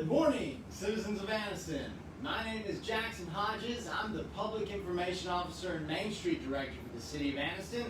Good morning, citizens of Anniston. My name is Jackson Hodges. I'm the Public Information Officer and Main Street Director for the City of Anniston.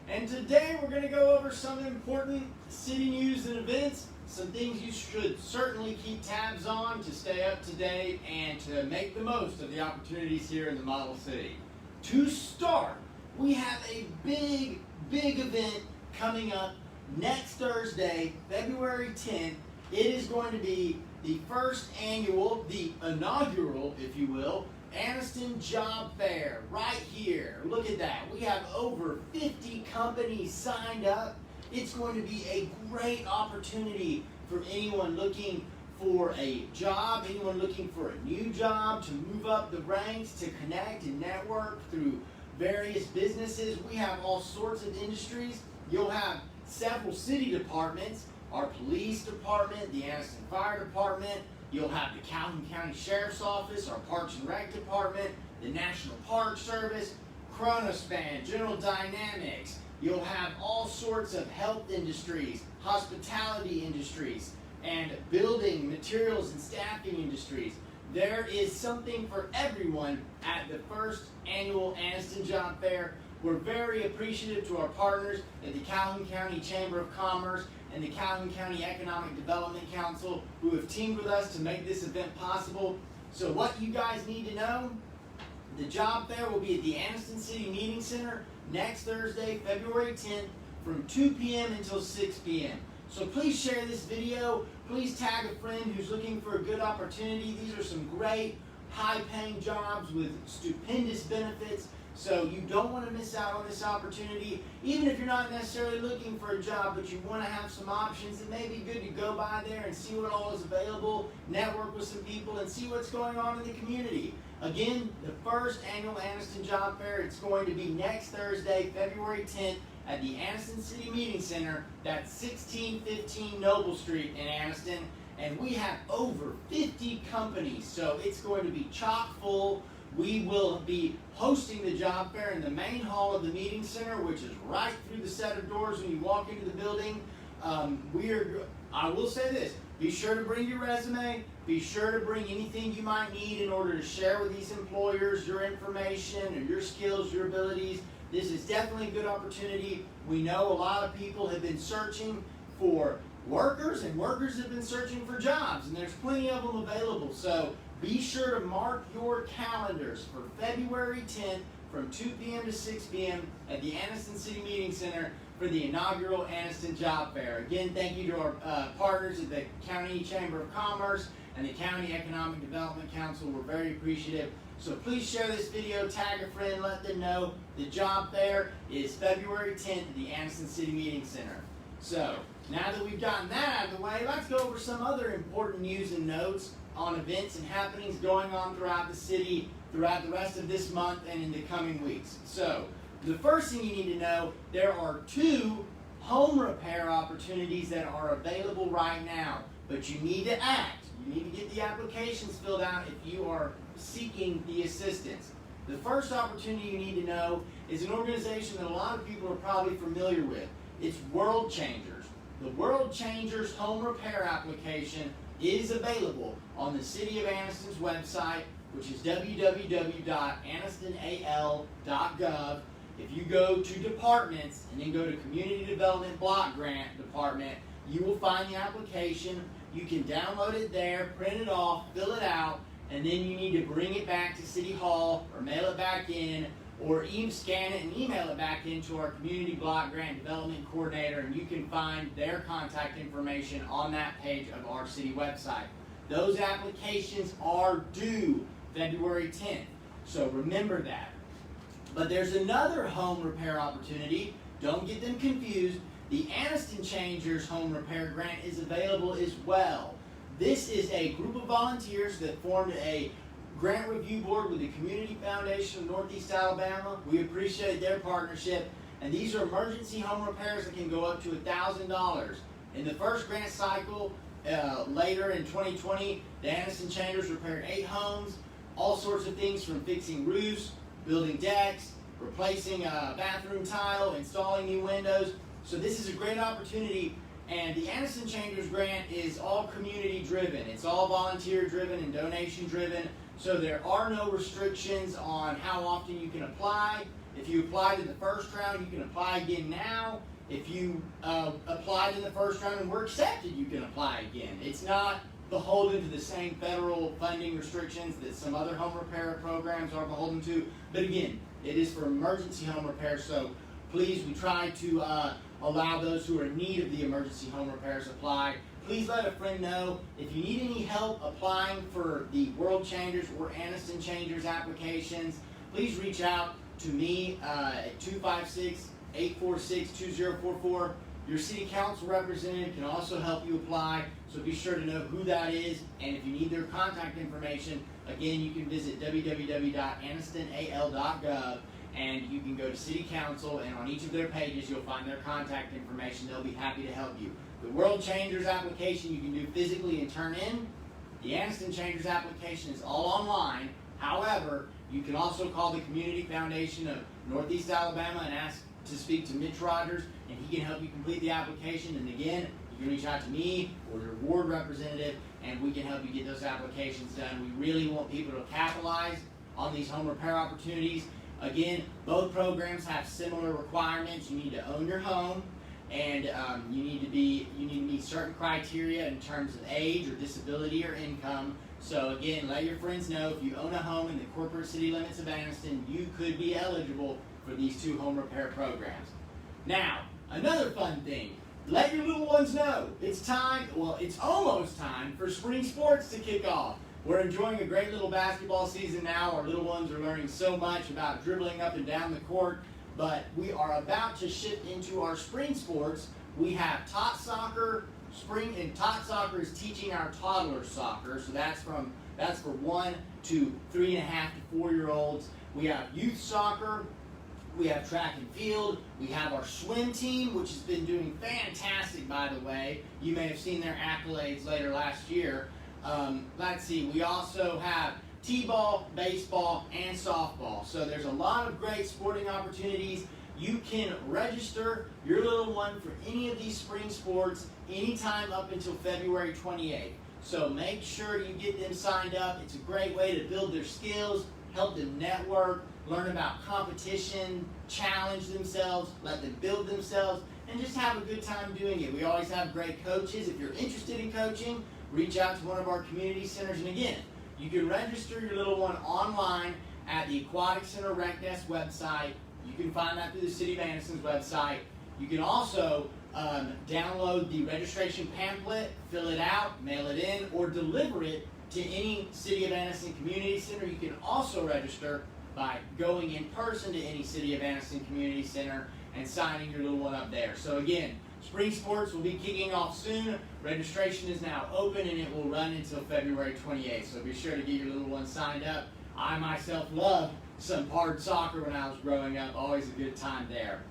And today we're going to go over some important city news and events, some things you should certainly keep tabs on to stay up to date and to make the most of the opportunities here in the model city. To start, we have a big event coming up next Thursday, February 10th. It is going to be the first annual, the inaugural, if you will, Anniston Job Fair right here. Look at that. We have over 50 companies signed up. It's going to be a great opportunity for anyone looking for a job, anyone looking for a new job, to move up the ranks, to connect and network through various businesses. We have all sorts of industries. You'll have several city departments, our police department, the Anniston Fire Department. You'll have the Calhoun County Sheriff's Office, our Parks and Rec Department, the National Park Service, Chronospan, General Dynamics. You'll have all sorts of health industries, hospitality industries, and building, materials, and staffing industries. There is something for everyone at the first annual Anniston Job Fair. We're very appreciative to our partners at the Calhoun County Chamber of Commerce and the Calhoun County Economic Development Council who have teamed with us to make this event possible. So what you guys need to know, the job fair will be at the Anniston City Meeting Center next Thursday, February 10th from 2 p.m. until 6 p.m. So please share this video. Please tag a friend who's looking for a good opportunity. These are some great high-paying jobs with stupendous benefits. So you don't want to miss out on this opportunity. Even if you're not necessarily looking for a job, but you want to have some options, it may be good to go by there and see what all is available, network with some people, and see what's going on in the community. Again, the first annual Anniston Job Fair, it's going to be next Thursday, February 10th, at the Anniston City Meeting Center. That's 1615 Noble Street in Anniston. And we have over 50 companies, so it's going to be chock full. We will be hosting the job fair in the main hall of the meeting center, which is right through the set of doors when you walk into the building. I will say this, be sure to bring your resume, be sure to bring anything you might need in order to share with these employers your information or your skills, your abilities. This is definitely a good opportunity. We know a lot of people have been searching for workers, and workers have been searching for jobs, and there's plenty of them available. So be sure to mark your calendars for February 10th from 2 p.m. to 6 p.m. at the Anniston City Meeting Center for the inaugural Anniston Job Fair. Again, thank you to our partners at the County Chamber of Commerce and the County Economic Development Council. We're very appreciative. So please share this video, tag a friend, let them know the job fair is February 10th at the Anniston City Meeting Center. So now that we've gotten that out of the way, let's go over some other important news and notes on events and happenings going on throughout the city, throughout the rest of this month and in the coming weeks. So the first thing you need to know, there are 2 home repair opportunities that are available right now, but you need to act. You need to get the applications filled out if you are seeking the assistance. The first opportunity you need to know is an organization that a lot of people are probably familiar with. It's World Changers. The World Changers home repair application is available on the City of Anniston's website, which is www.annistonal.gov. If you go to departments and then go to Community Development Block Grant Department, you will find the application. You can download it there, print it off, fill it out, and then you need to bring it back to City Hall or mail it back in, or even scan it and email it back into our Community Block Grant Development Coordinator, and you can find their contact information on that page of our city website. Those applications are due February 10th, so remember that. But there's another home repair opportunity. Don't get them confused. The Anniston Changers home repair grant is available as well. This is a group of volunteers that formed a grant review board with the Community Foundation of Northeast Alabama. We appreciate their partnership, and these are emergency home repairs that can go up to $1,000. In the first grant cycle, later in 2020, the Anniston Changers repaired 8 homes, all sorts of things from fixing roofs, building decks, replacing a bathroom tile, installing new windows. So this is a great opportunity, And the Anniston Changers grant is all community driven. It's all volunteer driven and donation driven. So there are no restrictions on how often you can apply. If you applied in the first round, you can apply again now. If you applied in the first round and were accepted, you can apply again. It's not beholden to the same federal funding restrictions that some other home repair programs are beholden to. But again, it is for emergency home repair, so please, we try to allow those who are in need of the emergency home repairs apply. Please let a friend know. If you need any help applying for the World Changers or Anniston Changers applications, please reach out to me at 256-846-2044. Your city council representative can also help you apply, so be sure to know who that is. And if you need their contact information, again, you can visit www.annistonal.gov, and you can go to city council, and on each of their pages you'll find their contact information. They'll be happy to help you. The World Changers application you can do physically and turn in. The Anniston Changers application is all online. However, you can also call the Community Foundation of Northeast Alabama and ask to speak to Mitch Rogers, and he can help you complete the application. And again, you can reach out to me or your ward representative, and we can help you get those applications done. We really want people to capitalize on these home repair opportunities. Again, both programs have similar requirements. You need to own your home, and you need to meet certain criteria in terms of age or disability or income. So again, let your friends know if you own a home in the corporate city limits of Anniston, you could be eligible for these two home repair programs. Now, another fun thing, let your little ones know it's time, well, it's almost time for spring sports to kick off. We're enjoying a great little basketball season now. Our little ones are learning so much about dribbling up and down the court, but we are about to shift into our spring sports. We have tot soccer, and tot soccer is teaching our toddler soccer, so that's for 1 to 3.5 to 4-year-olds. We have youth soccer, we have track and field, we have our swim team, which has been doing fantastic, by the way. You may have seen their accolades later last year. Let's see, we also have t-ball, baseball, and softball. So there's a lot of great sporting opportunities. You can register your little one for any of these spring sports anytime up until February 28th. So make sure you get them signed up. It's a great way to build their skills, help them network, learn about competition, challenge themselves, let them build themselves, and just have a good time doing it. We always have great coaches. If you're interested in coaching, reach out to one of our community centers. And again, you can register your little one online at the Aquatic Center Rec Desk website. You can find that through the City of Anniston's website. You can also download the registration pamphlet, fill it out, mail it in, or deliver it to any City of Anniston community center. You can also register by going in person to any City of Anniston community center and signing your little one up there. So again, spring sports will be kicking off soon. Registration is now open, and it will run until February 28th. So be sure to get your little one signed up. I myself loved some hard soccer when I was growing up. Always a good time there.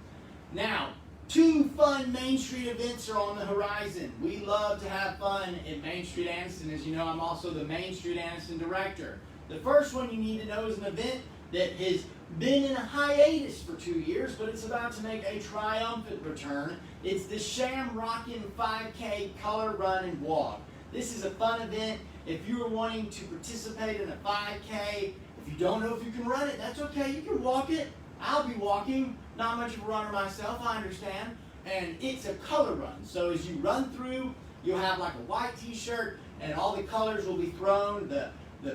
Now, 2 fun Main Street events are on the horizon. We love to have fun at Main Street Anniston. As you know, I'm also the Main Street Anniston director. The first one you need to know is an event that has been in a hiatus for 2 years, but it's about to make a triumphant return. It's the Shamrocking 5K Color Run and Walk. This is a fun event. If you are wanting to participate in a 5K, if you don't know if you can run it, that's okay. You can walk it. I'll be walking. Not much of a runner myself, I understand. And it's a color run. So as you run through, you'll have like a white t-shirt, and all the colors will be thrown, the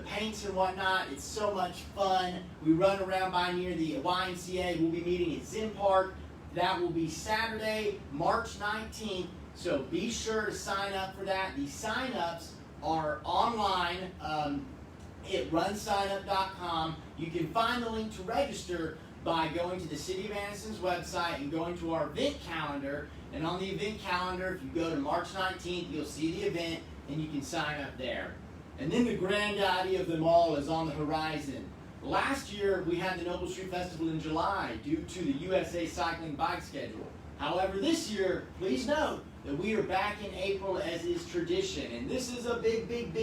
paints and whatnot. It's so much fun. We run around by near the YMCA. We'll be meeting at Zim Park. That will be Saturday, March 19th. So be sure to sign up for that. The sign-ups are online at runsignup.com. You can find the link to register by going to the City of Anniston's website and going to our event calendar. And on the event calendar, if you go to March 19th, you'll see the event, and you can sign up there. And then the granddaddy of them all is on the horizon. Last year, we had the Noble Street Festival in July due to the USA Cycling bike schedule. However, this year, please note that we are back in April as is tradition. And this is a big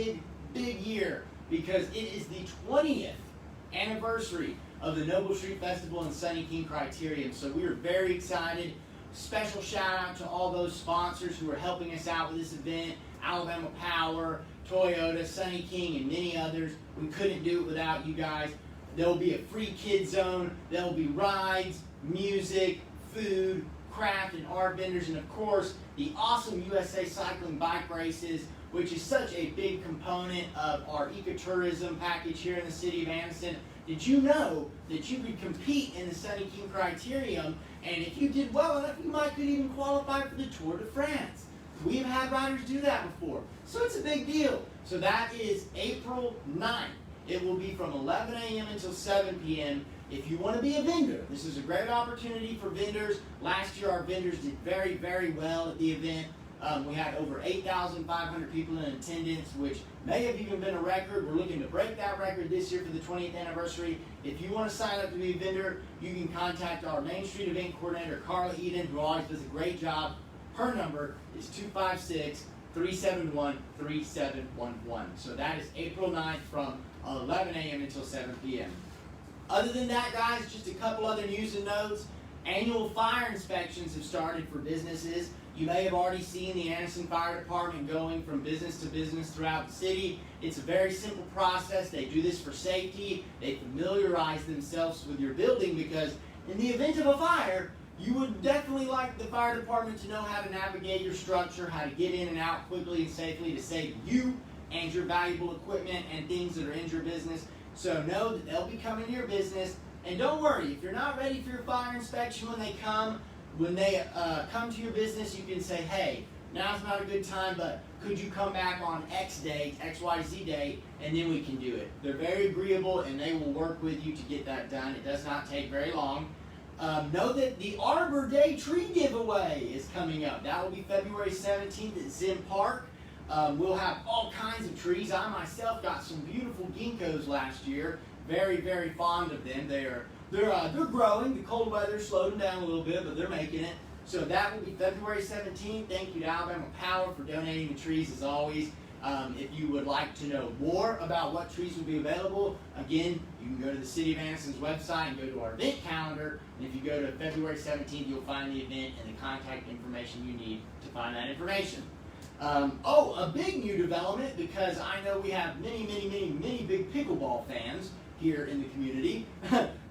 year because it is the 20th anniversary of the Noble Street Festival and Sunny King Criterium. So we are very excited. special shout out to all those sponsors who are helping us out with this event: Alabama Power, Toyota, Sunny King, and many others. We couldn't do it without you guys. There will be a free kid zone. There will be rides, music, food, craft and art vendors, and of course the awesome USA Cycling bike races, which is such a big component of our ecotourism package here in the city of Anniston. Did you know that you could compete in the Sunny King criterium, and if you did well enough, you could even qualify for the Tour de France? We've had riders do that before, so it's a big deal. So that is April 9th. It will be from 11 a.m. until 7 p.m. If you want to be a vendor, this is a great opportunity for vendors. Last year, our vendors did very, very well at the event. We had over 8,500 people in attendance, which may have even been a record. We're looking to break that record this year for the 20th anniversary. If you want to sign up to be a vendor, you can contact our Main Street event coordinator, Carla Eden, who always does a great job. Her number is 256-371-3711. So that is April 9th from 11 a.m. until 7 p.m. Other than that, guys, just a couple other news and notes. Annual fire inspections have started for businesses. You may have already seen the Anniston Fire Department going from business to business throughout the city. It's a very simple process. They do this for safety. They familiarize themselves with your building because in the event of a fire, you would definitely like the fire department to know how to navigate your structure, how to get in and out quickly and safely to save you and your valuable equipment and things that are in your business. So know that they'll be coming to your business. And don't worry, if you're not ready for your fire inspection when they come to your business, you can say, hey, now's not a good time, but could you come back on X date, XYZ date, and then we can do it. They're very agreeable, and they will work with you to get that done. It does not take very long. Know that the Arbor Day tree giveaway is coming up. That will be February 17th at Zim Park. We'll have all kinds of trees. I myself got some beautiful ginkgos last year. Very, very fond of them. They're growing. The cold weather slowed them down a little bit, but they're making it. So that will be February 17th. Thank you to Alabama Power for donating the trees as always. If you would like to know more about what trees will be available, again, you can go to the City of Anniston's website and go to our event calendar. And if you go to February 17th, you'll find the event and the contact information you need to find that information. A big new development, because I know we have many big pickleball fans here in the community.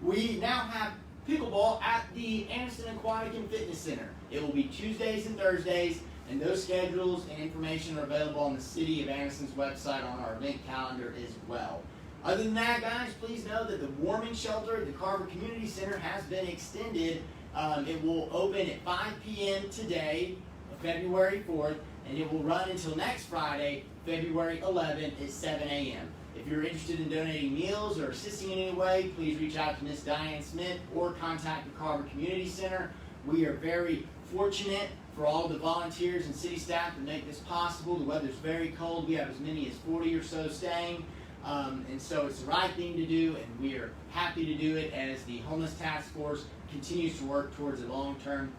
We now have pickleball at the Anniston Aquatic and Fitness Center. It will be Tuesdays and Thursdays, and those schedules and information are available on the City of Anniston's website on our event calendar as well. Other than that, guys, please know that the warming shelter at the Carver Community Center has been extended. It will open at 5 p.m. today, February 4th, and it will run until next Friday, February 11th at 7 a.m. If you're interested in donating meals or assisting in any way, please reach out to Miss Diane Smith or contact the Carver Community Center. We are very fortunate for all the volunteers and city staff to make this possible. The weather's very cold. We have as many as 40 or so staying. And so it's the right thing to do, and we are happy to do it as the Homeless Task Force continues to work towards a long-term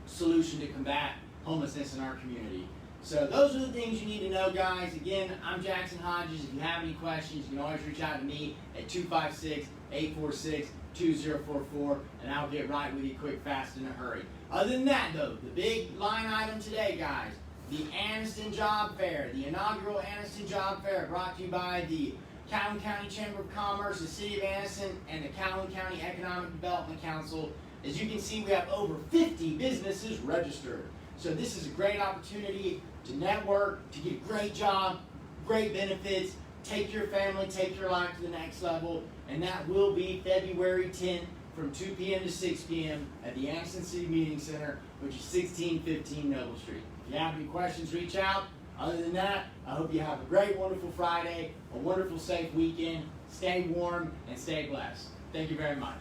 solution to combat homelessness in our community. So those are the things you need to know, guys. Again, I'm Jackson Hodges. If you have any questions, you can always reach out to me at 256-846-2044, and I'll get right with you quick, fast, in a hurry. Other than that, though, the big line item today, guys, the Anniston Job Fair, the inaugural Anniston Job Fair, brought to you by the Calhoun County Chamber of Commerce, the City of Anniston, and the Calhoun County Economic Development Council. As you can see, we have over 50 businesses registered. So this is a great opportunity to network, to get a great job, great benefits, take your family, take your life to the next level, and that will be February 10th from 2 p.m. to 6 p.m. at the Anniston City Meeting Center, which is 1615 Noble Street. If you have any questions, reach out. Other than that, I hope you have a great, wonderful Friday, a wonderful, safe weekend. Stay warm and stay blessed. Thank you very much.